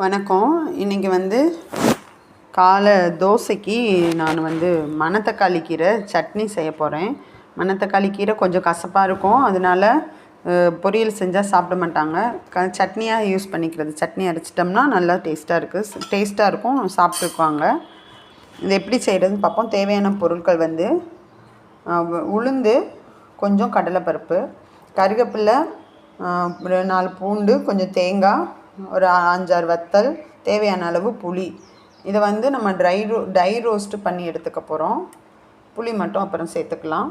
வணக்கம். இன்றைக்கி காலை தோசைக்கு நான் மணத்தக்காளி கீரை சட்னி செய்ய போகிறேன். மணத்தக்காளி கீரை கொஞ்சம் கசப்பாக இருக்கும், அதனால் பொரியல் செஞ்சால் சாப்பிட மாட்டாங்க. சட்னியாக யூஸ் பண்ணிக்கிறது. சட்னி அரைச்சிட்டோம்னா நல்லா டேஸ்ட்டாக இருக்கும், சாப்பிட்ருக்குவாங்க. இது எப்படி செய்கிறதுன்னு பார்ப்போம். தேவையான பொருட்கள் உளுந்து, கொஞ்சம் கடலைப்பருப்பு, கருவேப்பிலை, ஒரு 4 பூண்டு, கொஞ்சம் தேங்காய், ஒரு 5-6 வத்தல், தேவையான அளவு புளி. இதை நம்ம ட்ரை ரோஸ்ட்டு பண்ணி எடுத்துக்க போகிறோம். புளி மட்டும் அப்புறம் சேர்த்துக்கலாம்.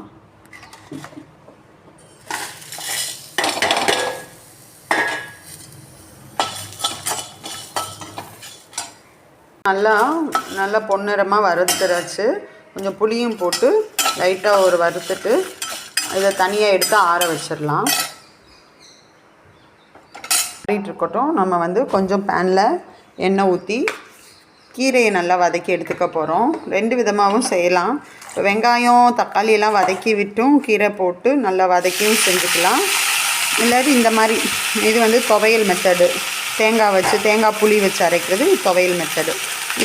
நல்லா பொன்னிறமாக வறுத்துறாச்சு. கொஞ்சம் புளியும் போட்டு லைட்டாக வறுத்துட்டு இதை தனியாக எடுத்து ஆற வச்சிடலாம். இருக்கட்டும். நம்ம கொஞ்சம் பேனில் எண்ணெய் ஊற்றி கீரையை நல்லா வதக்கி எடுத்துக்க போகிறோம். 2 விதமாகவும் செய்யலாம். இப்போ வெங்காயம் தக்காளியெல்லாம் வதக்கி விட்டும் கீரை போட்டு நல்லா வதக்கியும் செஞ்சுக்கலாம். இல்லாட்டி இந்த மாதிரி இது துவையல் மெத்தடு. தேங்காய் புளி வச்சு அரைக்கிறது துவையல் மெத்தடு.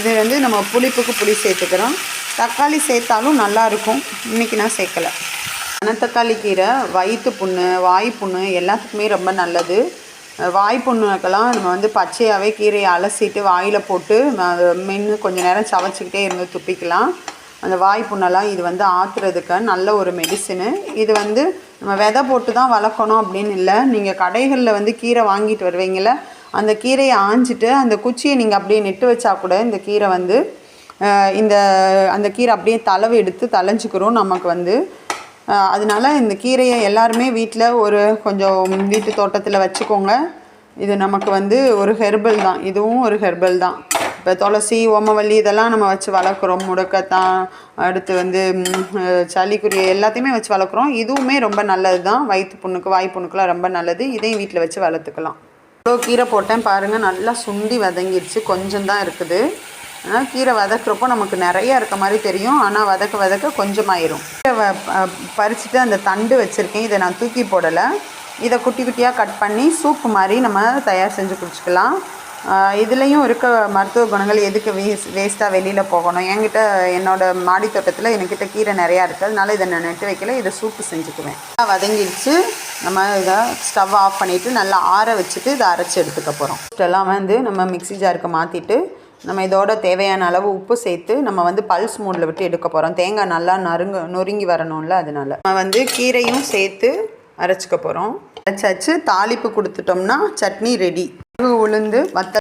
இது நம்ம புளிப்புக்கு புளி சேர்த்துக்கிறோம். தக்காளி சேர்த்தாலும் நல்லாயிருக்கும். இன்றைக்கி நான் சேர்க்கலை. மணத்தக்காளி கீரை வயிற்று புண்ணு, வாய் புண்ணு எல்லாத்துக்குமே ரொம்ப நல்லது. வாய் புண்ணுக்கெல்லாம் நம்ம பச்சையாகவே கீரையை அலசிட்டு வாயில் போட்டு மென்று கொஞ்சம் நேரம் சவச்சிக்கிட்டே இருந்து துப்பிக்கலாம். அந்த வாய் புண்ணெல்லாம் இது ஆற்றுறதுக்கு நல்ல ஒரு மெடிசனு. இது நம்ம விதை போட்டு தான் வளர்க்கணும் அப்படின்னு இல்லை. நீங்கள் கடைகளில் கீரை வாங்கிட்டு வருவீங்கள, அந்த கீரையை ஆஞ்சிட்டு அந்த குச்சியை நீங்கள் அப்படியே நெட்டு வச்சா கூட இந்த கீரை அந்த கீரை அப்படியே தளவு எடுத்து தளைஞ்சிக்கிறோம் நமக்கு. அதனால இந்த கீரையை எல்லாருமே வீட்டில் கொஞ்சம் வீட்டு தோட்டத்தில் வச்சுக்கோங்க. இது நமக்கு ஒரு ஹெர்பல் தான். இதுவும் ஒரு ஹெர்பல் தான். இப்போ துளசி, ஓமவல்லி இதெல்லாம் நம்ம வச்சு வளர்க்குறோம். முடக்கத்தான், அடுத்து சளிக்குரிய எல்லாத்தையுமே வச்சு வளர்க்குறோம். இதுவுமே ரொம்ப நல்லது தான். வயிற்று புண்ணுக்கு, வாய் புண்ணுக்குலாம் ரொம்ப நல்லது. இதையும் வீட்டில் வச்சு வளர்த்துக்கலாம். இவ்வளோ கீரை போட்டேன் பாருங்கள். நல்லா சுண்டி வதங்கிடுச்சு. கொஞ்சம் தான் இருக்குது. ஆனால் கீரை வதக்குறப்போ நமக்கு நிறையா இருக்க மாதிரி தெரியும். ஆனால் வதக்க கொஞ்சமாயிரும். கீரை பறிச்சுட்டு அந்த தண்டு வச்சுருக்கேன். இதை நான் தூக்கி போடலை. இதை குட்டி குட்டியாக கட் பண்ணி சூப்பு மாதிரி நம்ம தயார் செஞ்சு குடிச்சிக்கலாம். இதுலேயும் இருக்க மருத்துவ குணங்கள் எதுக்கு வேஸ்ட்டாக வெளியில் போகணும். என்னோடய மாடி தோட்டத்தில் என்கிட்ட கீரை நிறையா இருக்குது. அதனால இதை நான் நெட்டு வைக்கல. இதை சூப்பு செஞ்சுக்குவேன். வதங்கிடுச்சு. நம்ம இதை ஸ்டவ் ஆஃப் பண்ணிவிட்டு நல்லா ஆற வச்சுட்டு இதை அரைச்சி எடுத்துக்க போகிறோம். இதெல்லாம் நம்ம மிக்ஸி ஜாருக்கு மாற்றிட்டு நம்ம இதோட தேவையான அளவு உப்பு சேர்த்து நம்ம பல்ஸ் மூடில் விட்டு எடுக்க போகிறோம். தேங்காய் நல்லா நொறுங்கி வரணும்ல, அதனால நம்ம கீரையும் சேர்த்து அரைச்சிக்க போகிறோம். அரைச்சாச்சு. தாளிப்பு கொடுத்துட்டோம்னா சட்னி ரெடி. உளுந்து, வத்தல்